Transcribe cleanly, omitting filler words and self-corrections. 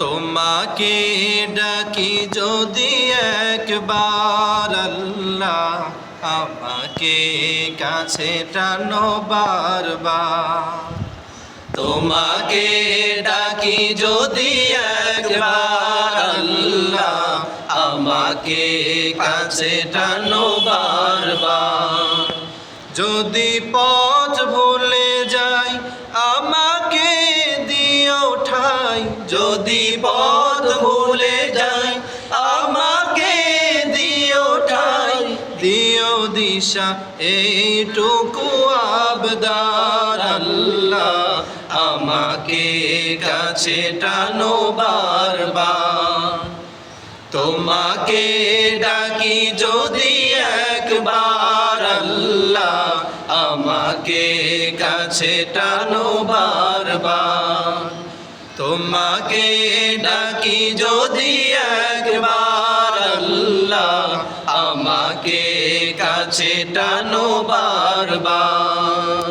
তোমাকে ডাকি যদি একবার আল্লাহ, আমাকে কাছে টানো বারবার। তোমাকে ডাকি যদি একবার আল্লাহ, আমাকে কাছে টানো বারবার। যদি পথ ভুলে যাই আমাকে দিও ঠাই, যদি পথ ভুলে যাই আমাকে দিও ঠাই। দিও দিশা এইটুকু আবদার আল্লাহ, আমাকে কাছে টানো বারবার। তোমাকে ডাকি যদি একবার আল্লাহ, আমাকে কাছে টানো বারবার। তোমাকে ডাকি যদি একবার আল্লাহ, আমাকে কাছে টানো বারবার।